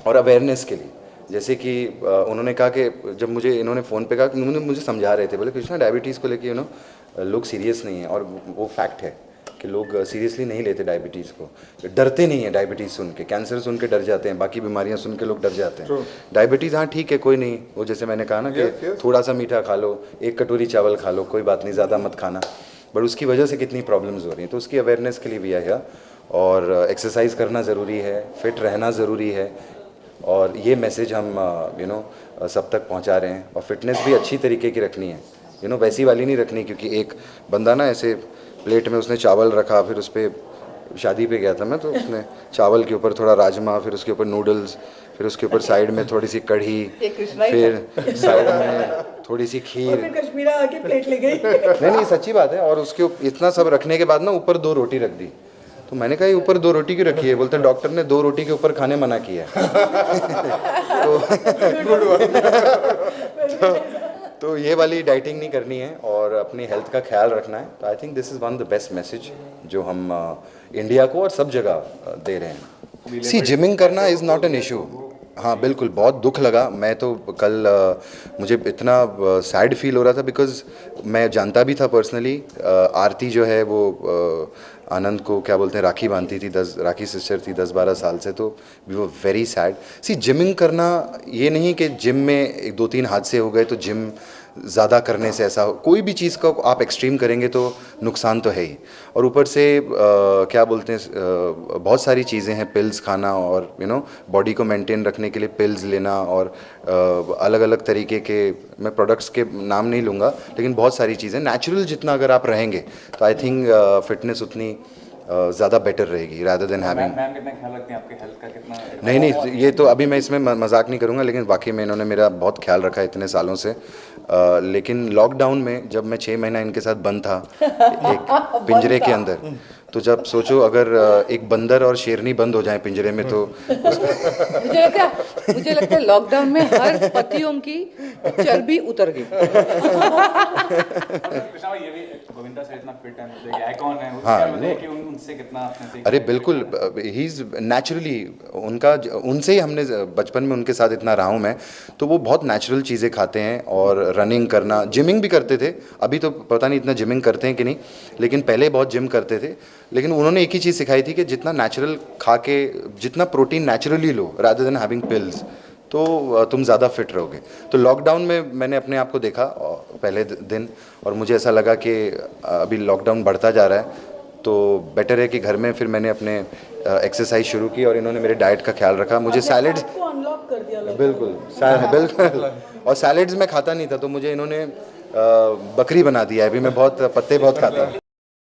और अवेयरनेस के लिए। जैसे कि उन्होंने कहा कि जब मुझे इन्होंने फ़ोन पे कहा कि उन्होंने मुझे समझा रहे थे, बोले कृष्णा डायबिटीज़ को लेके लोग सीरियस नहीं हैं, और वो फैक्ट है कि लोग सीरियसली नहीं लेते डायबिटीज़ को, डरते नहीं हैं डायबिटीज़ सुन के, कैंसर सुन के डर जाते हैं, बाकी बीमारियां सुन के लोग डर जाते हैं। डायबिटीज़ हाँ ठीक है, कोई नहीं, वो जैसे मैंने कहा ना कि थोड़ा सा मीठा खा लो, एक कटोरी चावल खा लो, कोई बात नहीं, ज़्यादा मत खाना, बट उसकी वजह से कितनी प्रॉब्लम्स हो रही हैं, तो उसकी अवेयरनेस के लिए भी आया। और एक्सरसाइज करना ज़रूरी है, फिट रहना ज़रूरी है, और ये मैसेज हम सब तक पहुंचा रहे हैं। और फिटनेस भी अच्छी तरीके की रखनी है, वैसी वाली नहीं रखनी, क्योंकि एक बंदा ना ऐसे प्लेट में उसने चावल रखा, फिर उस पर शादी पे गया था मैं, तो उसने चावल के ऊपर थोड़ा राजमा, फिर उसके ऊपर नूडल्स, फिर उसके ऊपर साइड में थोड़ी सी कढ़ी, फिर साइड में थोड़ी सी खीर, फिर कश्मीरा आके प्लेट ले गई। नहीं इतनी बात है। और उसके इतना सब रखने के बाद ना ऊपर 2 रोटी रख दी। तो मैंने कहा ये ऊपर 2 रोटी क्यों रखी है? बोलते डॉक्टर ने 2 रोटी के ऊपर खाने मना किया है। तो ये वाली डाइटिंग नहीं करनी है और अपनी हेल्थ का ख्याल रखना है। तो I think this is one of the best message जो हम इंडिया को और सब जगह दे रहे हैं। सी जिमिंग करना इज़ नॉट एन इशू। हाँ बिल्कुल, बहुत दुख लगा। मैं तो कल मुझे इतना सैड फील हो रहा था, बिकॉज़ मैं जानता भी था पर्सनली। आरती जो है वो आनंद को क्या बोलते हैं राखी बांधती थी, राखी सिस्टर थी 10-12 साल से, तो वी वर वेरी सैड। सी जिमिंग करना ये नहीं कि जिम में 2-3 हादसे हो गए तो जिम ज़्यादा करने से ऐसा हो। कोई भी चीज़ का आप एक्सट्रीम करेंगे तो नुकसान तो है ही, और ऊपर से क्या बोलते हैं बहुत सारी चीज़ें हैं, पिल्स खाना और बॉडी को मेंटेन रखने के लिए पिल्स लेना, और अलग अलग तरीके के, मैं प्रोडक्ट्स के नाम नहीं लूँगा, लेकिन बहुत सारी चीज़ें नेचुरल जितना अगर आप रहेंगे तो आई थिंक फिटनेस उतनी ज़्यादा बेटर रहेगी रादर देन हैविंग। मैम कितना ख्याल रखते हैं आपके हेल्थ का? कितना? नहीं ये तो अभी मैं इसमें मजाक नहीं करूँगा, लेकिन वाकई में इन्होंने मेरा बहुत ख्याल रखा है इतने सालों से। लेकिन लॉकडाउन में जब मैं 6 महीना इनके साथ बंद था एक पिंजरे के अंदर, तो जब सोचो अगर एक बंदर और शेरनी बंद हो जाए पिंजरे में तो मुझे लगता है लॉकडाउन में हर पतियों की चर्बी उतर गई। कृष्णा भाई, ये भी गोविंदा से इतना फिट है, मतलब आइकॉन है, हाँ, क्या बताइए कि उनसे कितना आपने सीखा? अरे बिल्कुल, ही इज़ नेचुरली, उनसे ही हमने बचपन में उनके साथ इतना रहा हूँ मैं, तो वो बहुत नेचुरल चीज़ें खाते हैं। और रनिंग करना, जिमिंग भी करते थे, अभी तो पता नहीं इतना जिमिंग करते हैं कि नहीं, लेकिन पहले बहुत जिम करते थे। लेकिन उन्होंने एक ही चीज़ सिखाई थी कि जितना नेचुरल खा के, जितना प्रोटीन नेचुरली लो रादर देन हैविंग पिल्स, तो तुम ज़्यादा फिट रहोगे। तो लॉकडाउन में मैंने अपने आप को देखा पहले दिन, और मुझे ऐसा लगा कि अभी लॉकडाउन बढ़ता जा रहा है, तो बेटर है कि घर में, फिर मैंने अपने एक्सरसाइज शुरू की, और इन्होंने मेरे डाइट का ख्याल रखा। मुझे सैलेड्स को अनलॉक कर दिया बिल्कुल बिल्कुल, और सैलेड्स में खाता नहीं था, तो मुझे इन्होंने बकरी बना दिया है। अभी मैं बहुत पत्ते बहुत खाता हूँ।